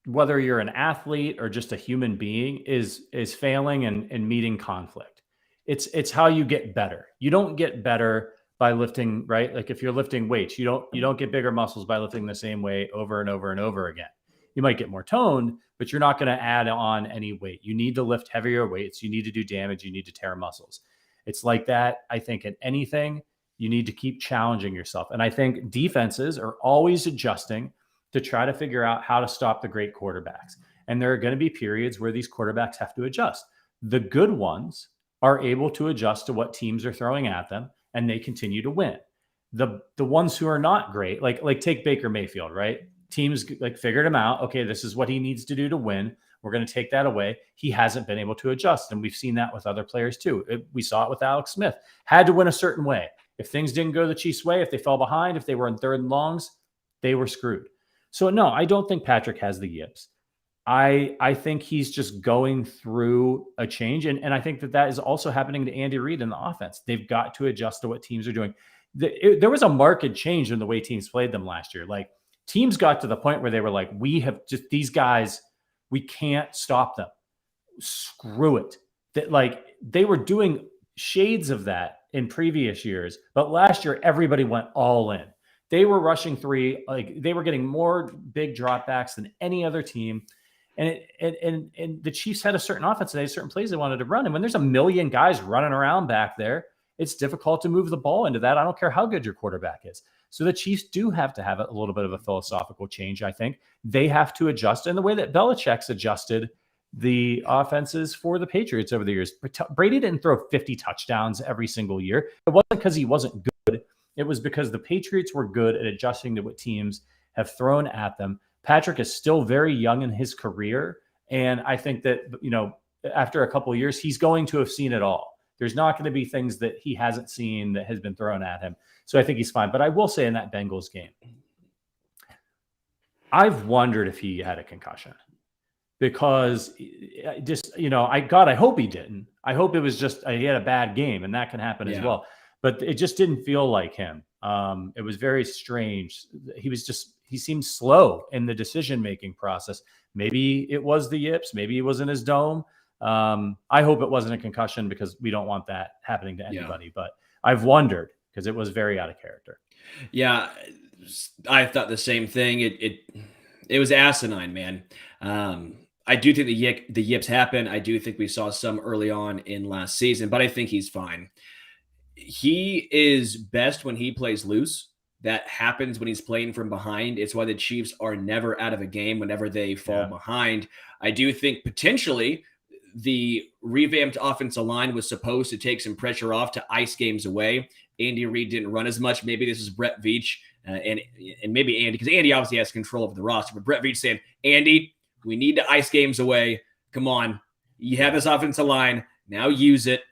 S2: whether you're an athlete or just a human being, is failing and meeting conflict. It's how you get better. You don't get better by lifting, right? Like if you're lifting weights, you don't get bigger muscles by lifting the same weight over and over and over again. You might get more toned, but you're not going to add on any weight. You need to lift heavier weights. You need to do damage. You need to tear muscles. It's like that. I think in anything, you need to keep challenging yourself. And I think defenses are always adjusting to try to figure out how to stop the great quarterbacks. And there are going to be periods where these quarterbacks have to adjust. The good ones are able to adjust to what teams are throwing at them, and they continue to win. The ones who are not great, like take Baker Mayfield, right? Teams like figured him out. Okay, this is what he needs to do to win. We're going to take that away. He hasn't been able to adjust. And we've seen that with other players too. We saw it with Alex Smith. Had to win a certain way. If things didn't go the Chiefs' way, if they fell behind, if they were in third and longs, they were screwed. So no, I don't think Patrick has the yips. I think he's just going through a change. And I think that is also happening to Andy Reid in the offense. They've got to adjust to what teams are doing. There was a marked change in the way teams played them last year. Like teams got to the point where they were like, we have just these guys, we can't stop them. Screw it. That like they were doing shades of that in previous years, but last year everybody went all in. They were rushing three, like they were getting more big dropbacks than any other team. And the Chiefs had a certain offense, they had certain plays they wanted to run. And when there's a million guys running around back there, it's difficult to move the ball into that. I don't care how good your quarterback is. So the Chiefs do have to have a little bit of a philosophical change, I think. They have to adjust in the way that Belichick's adjusted the offenses for the Patriots over the years. Brady didn't throw 50 touchdowns every single year. It wasn't because he wasn't good. It was because the Patriots were good at adjusting to what teams have thrown at them. Patrick is still very young in his career. And I think that, after a couple of years, he's going to have seen it all. There's not going to be things that he hasn't seen that has been thrown at him. So I think he's fine. But I will say in that Bengals game, I've wondered if he had a concussion. Because I hope he didn't. I hope it was just he had a bad game, and that can happen as well. But it just didn't feel like him. It was very strange. He seemed slow in the decision-making process. Maybe it was the yips. Maybe it was in his dome. I hope it wasn't a concussion because we don't want that happening to anybody. But I've wondered because it was very out of character.
S1: Yeah, I thought the same thing. It was asinine, man. I do think the yips happen. I do think we saw some early on in last season, but I think he's fine. He is best when he plays loose. That happens when he's playing from behind. It's why the Chiefs are never out of a game whenever they fall behind. I do think potentially the revamped offensive line was supposed to take some pressure off to ice games away. Andy Reid didn't run as much. Maybe this is Brett Veach and maybe Andy, because Andy obviously has control over the roster, but Brett Veach saying, Andy, we need to ice games away. Come on. You have this offensive line. Now use it.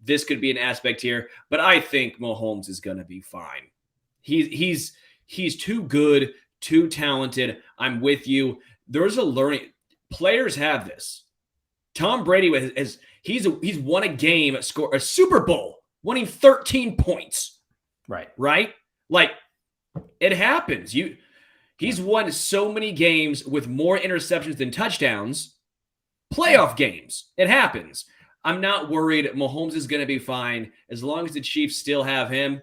S1: This could be an aspect here, but I think Mahomes is going to be fine. He's too good, too talented. I'm with you. There's a learning. Players have this. Tom Brady he's won a game, score a Super Bowl, winning 13 points. Right? Like it happens. He's won so many games with more interceptions than touchdowns. Playoff games. It happens. I'm not worried. Mahomes is going to be fine. As long as the Chiefs still have him,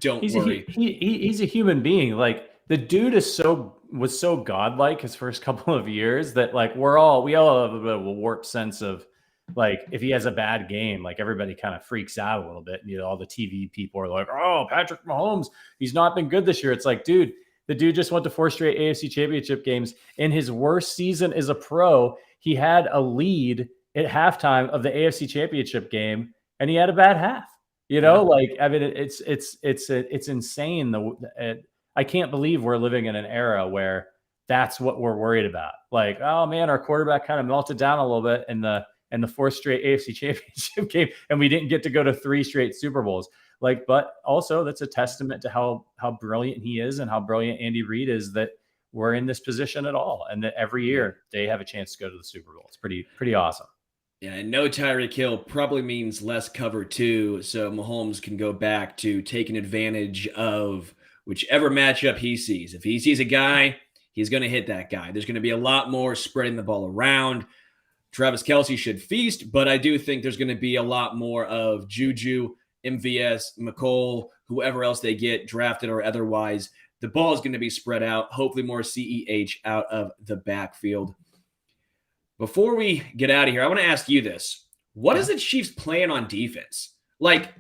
S1: don't worry.
S2: He's a human being. Like the dude was so godlike his first couple of years that like we all have a bit of a warped sense of like if he has a bad game, like everybody kind of freaks out a little bit. All the TV people are like, oh, Patrick Mahomes, he's not been good this year. It's like, dude, the dude just went to 4 straight AFC championship games. In his worst season as a pro, he had a lead at halftime of the AFC championship game and he had a bad half. Like, I mean, it's insane. I can't believe we're living in an era where that's what we're worried about. Like, oh man, our quarterback kind of melted down a little bit in the 4th straight AFC championship game. And we didn't get to go to 3 straight Super Bowls. Like, but also that's a testament to how brilliant he is and how brilliant Andy Reid is that we're in this position at all. And that every year they have a chance to go to the Super Bowl. It's pretty awesome.
S1: Yeah, and no Tyreek Hill probably means less cover too, so Mahomes can go back to taking advantage of whichever matchup he sees. If he sees a guy, he's going to hit that guy. There's going to be a lot more spreading the ball around. Travis Kelce should feast, but I do think there's going to be a lot more of Juju, MVS, McColl, whoever else they get drafted or otherwise. The ball is going to be spread out, hopefully more CEH out of the backfield. Before we get out of here, I want to ask you this. What is the Chiefs plan on defense? Like,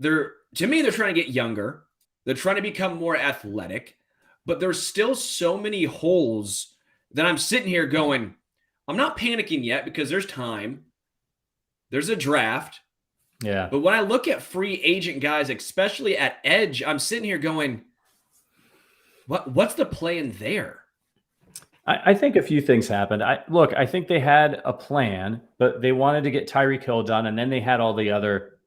S1: to me, they're trying to get younger. They're trying to become more athletic. But there's still so many holes that I'm sitting here going, I'm not panicking yet because there's time. There's a draft.
S2: Yeah.
S1: But when I look at free agent guys, especially at edge, I'm sitting here going, what's the plan there?
S2: I think a few things happened. I think they had a plan, but they wanted to get Tyreek Hill done, and then they had all the other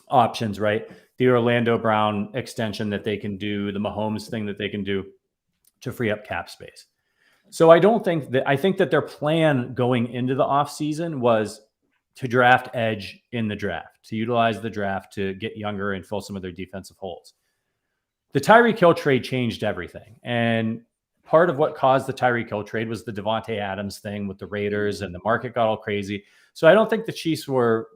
S2: options, right? The Orlando Brown extension that they can do, the Mahomes thing that they can do to free up cap space. So I think that their plan going into the offseason was to draft edge in the draft, to utilize the draft to get younger and fill some of their defensive holes. the Tyreek Hill trade changed everything. And part of what caused the Tyreek Hill trade was the Devontae Adams thing with the Raiders, and the market got all crazy. So I don't think the Chiefs were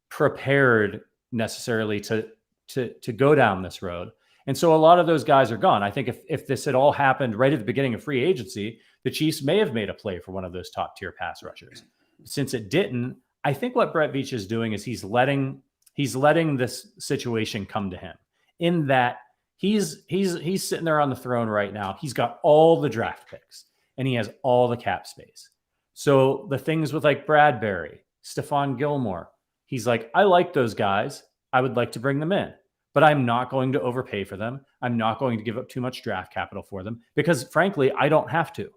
S2: prepared necessarily to go down this road. And so a lot of those guys are gone. I think if this had all happened right at the beginning of free agency, the Chiefs may have made a play for one of those top tier pass rushers. Since it didn't, I think what Brett Veach is doing is he's letting this situation come to him, in that he's sitting there on the throne right now. He's got all the draft picks and he has all the cap space. So the things with like Bradbury, Stephon Gilmore, he's like, I like those guys. I would like to bring them in, but I'm not going to overpay for them. I'm not going to give up too much draft capital for them because, frankly, I don't have to.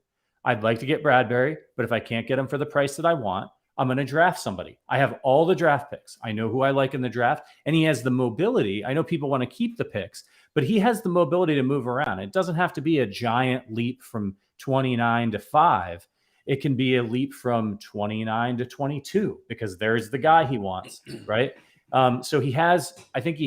S2: I'd like to get Bradbury, but if I can't get him for the price that I want, I'm going to draft somebody. I have all the draft picks. I know who I like in the draft, and he has the mobility. I know people want to keep the picks, but he has the mobility to move around. It doesn't have to be a giant leap from 29 to 5. It can be a leap from 29 to 22 because there's the guy he wants, right? So he has, I think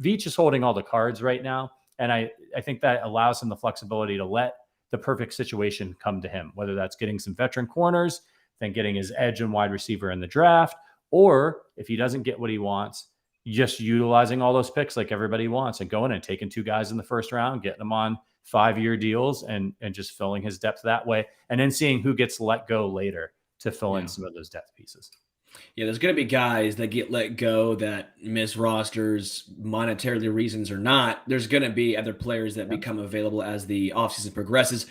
S2: Veach is holding all the cards right now. And I think that allows him the flexibility to let the perfect situation come to him, whether that's getting some veteran corners, then getting his edge and wide receiver in the draft, or if he doesn't get what he wants, just utilizing all those picks like everybody wants and going and taking 2 guys in the first round, getting them on 5-year deals and just filling his depth that way. And then seeing who gets let go later to fill in some of those depth pieces.
S1: Yeah, there's going to be guys that get let go that miss rosters, monetarily reasons or not. There's going to be other players that become available as the offseason progresses.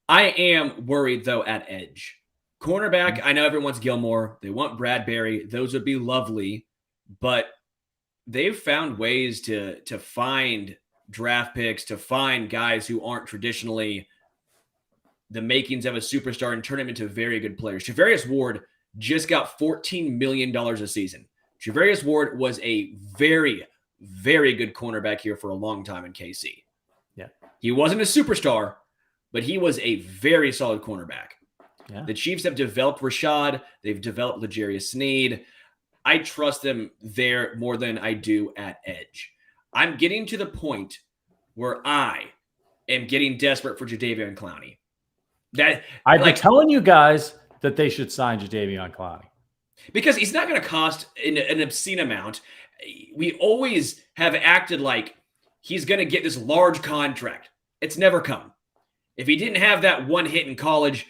S1: I am worried, though, at edge. Cornerback, I know everyone wants Gilmore. They want Bradbury. Those would be lovely. But they've found ways to find draft picks, to find guys who aren't traditionally the makings of a superstar and turn them into very good players. Javarius Ward just got $14 million a season. Javarius Ward was a very, very good cornerback here for a long time in KC.
S2: Yeah.
S1: He wasn't a superstar, but he was a very solid cornerback.
S2: Yeah.
S1: The Chiefs have developed Rashad. They've developed L'Jarius Sneed. I trust them there more than I do at edge. I'm getting to the point where I am getting desperate for Jadeveon Clowney.
S2: I've been telling you guys that they should sign Jadeveon Clowney.
S1: Because he's not going to cost an obscene amount. We always have acted like he's going to get this large contract. It's never come. If he didn't have that one hit in college,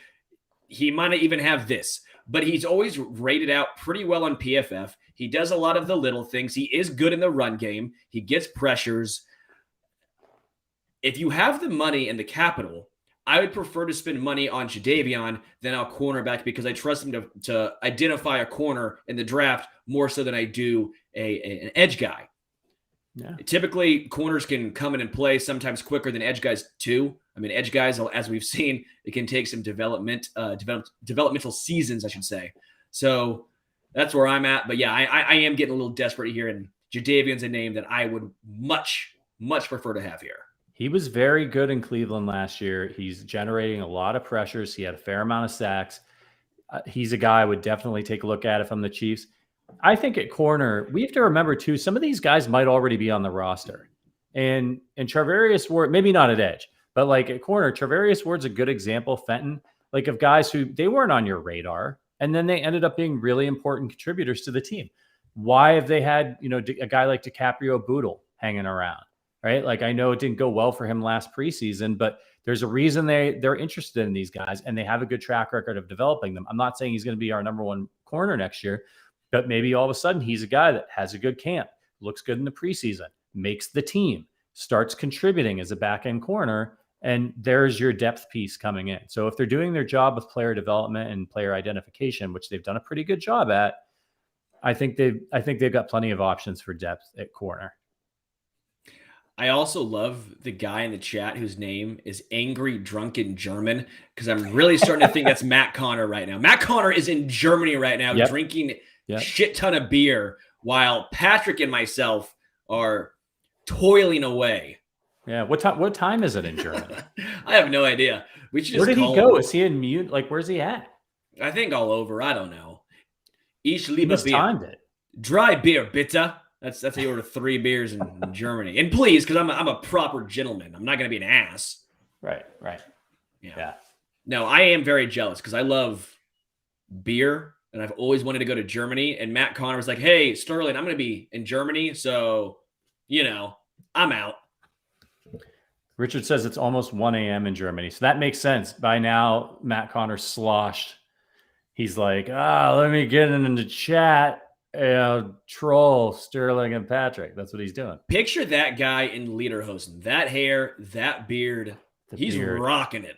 S1: he might not even have this. But he's always rated out pretty well on PFF. He does a lot of the little things. He is good in the run game. He gets pressures. If you have the money and the capital, I would prefer to spend money on Jadeveon than on cornerback because I trust him to identify a corner in the draft more so than I do an edge guy. Yeah. Typically, corners can come in and play sometimes quicker than edge guys too. I mean, edge guys, as we've seen, it can take some developmental seasons, I should say. So that's where I'm at. But yeah, I am getting a little desperate here, and Jadeveon's a name that I would much, much prefer to have here.
S2: He was very good in Cleveland last year. He's generating a lot of pressures. He had a fair amount of sacks. He's a guy I would definitely take a look at if I'm the Chiefs. I think at corner, we have to remember too, some of these guys might already be on the roster. And Charvarius Ward, maybe not at edge, but like at corner, Charvarius Ward's a good example, Fenton, like of guys who they weren't on your radar. And then they ended up being really important contributors to the team. Why have they had, a guy like DiCaprio Bootle hanging around? Right? Like, I know it didn't go well for him last preseason, but there's a reason they're interested in these guys and they have a good track record of developing them. I'm not saying he's going to be our number one corner next year, but maybe all of a sudden he's a guy that has a good camp, looks good in the preseason, makes the team, starts contributing as a back-end corner, and there's your depth piece coming in. So if they're doing their job with player development and player identification, which they've done a pretty good job at, I think they've got plenty of options for depth at corner.
S1: I also love the guy in the chat whose name is Angry Drunken German, because I'm really starting to think that's Matt Connor right now. Matt Connor is in Germany right now, drinking a shit ton of beer, while Patrick and myself are toiling away.
S2: Yeah, what time is it in Germany?
S1: I have no idea. We should.
S2: Where did he go? Is he in mute? Like, where's he at?
S1: I think all over. I don't know. Ich liebe
S2: He's
S1: Bier.
S2: Timed it.
S1: Dry beer, bitte. That's how you order 3 beers in Germany. And please, because I'm a proper gentleman. I'm not going to be an ass.
S2: Right.
S1: Yeah. No, I am very jealous because I love beer and I've always wanted to go to Germany. And Matt Connor was like, hey, Sterling, I'm going to be in Germany. So, I'm out.
S2: Richard says it's almost 1 a.m. in Germany. So that makes sense. By now, Matt Connor sloshed. He's like, let me get in the chat and troll Sterling and Patrick. That's what he's doing.
S1: Picture that guy in lederhosen. That hair, that beard. He's rocking it.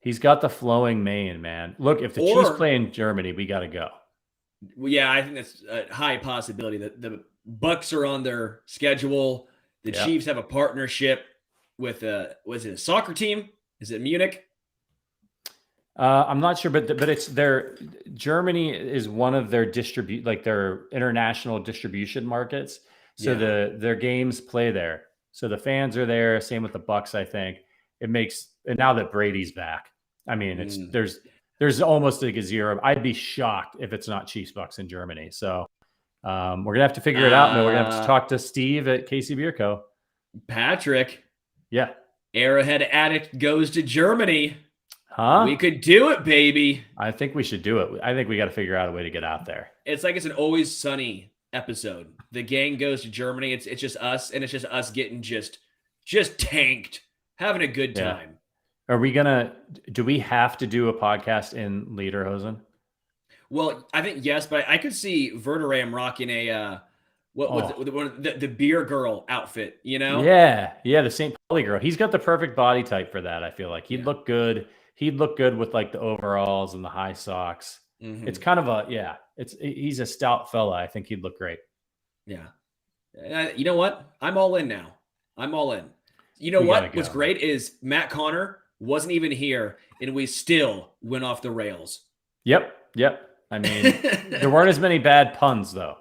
S2: He's got the flowing mane, man. Look, if the Chiefs play in Germany, we got to go.
S1: Well, yeah, I think that's a high possibility that the Bucks are on their schedule. The Chiefs have a partnership with was it a soccer team? Is it Munich?
S2: I'm not sure, but it's Germany is one of their their international distribution markets. So their games play there. So the fans are there. Same with the Bucks, I think. And now that Brady's back, I mean, there's almost like a zero. I'd be shocked if it's not Chiefs Bucks in Germany. So we're gonna have to figure it out. And we're gonna have to talk to Steve at KC Bier Co.
S1: Patrick.
S2: Yeah.
S1: Arrowhead Addict goes to Germany.
S2: Huh?
S1: We could do it, baby.
S2: I think we should do it. I think we got to figure out a way to get out there.
S1: It's like it's an Always Sunny episode. The gang goes to Germany. It's just us, and it's just us getting just tanked, having a good time.
S2: Are we do we have to do a podcast in lederhosen?
S1: Well, I think yes, but I could see Verderam rocking a the beer girl outfit,
S2: Yeah, the St. Pauli girl. He's got the perfect body type for that. I feel like he'd look good. He'd look good with like the overalls and the high socks. Mm-hmm. It's kind of he's a stout fella. I think he'd look great.
S1: Yeah. You know what? I'm all in now. I'm all in. You know what? What's great is Matt Connor wasn't even here and we still went off the rails.
S2: Yep. I mean, there weren't as many bad puns though.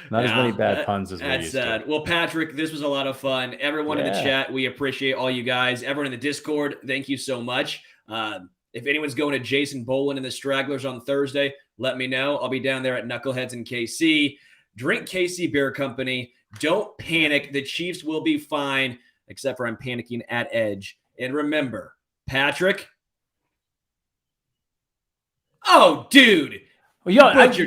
S2: Not as many bad puns as we used to.
S1: Well, Patrick, this was a lot of fun. Everyone in the chat, we appreciate all you guys. Everyone in the Discord, thank you so much. If anyone's going to Jason Bolin and the Stragglers on Thursday, let me know. I'll be down there at Knuckleheads in KC. Drink KC Bier Company. Don't panic. The Chiefs will be fine, except for I'm panicking at Edge. And remember, Patrick. Oh, dude.
S2: Well, you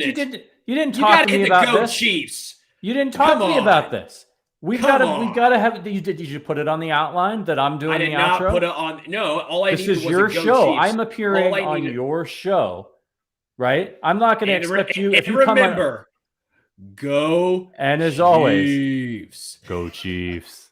S2: didn't talk to me about this.
S1: Chiefs.
S2: You didn't talk to me about this. We gotta have. Did you put it on the outline that I'm doing the outro? I did not
S1: put it on. No, all I
S2: this
S1: needed
S2: is
S1: was
S2: your
S1: a go
S2: show.
S1: Chiefs.
S2: I'm appearing on your show, right? I'm not going to expect you. If you
S1: remember,
S2: go
S1: and
S2: as
S1: Chiefs.
S2: always, go Chiefs.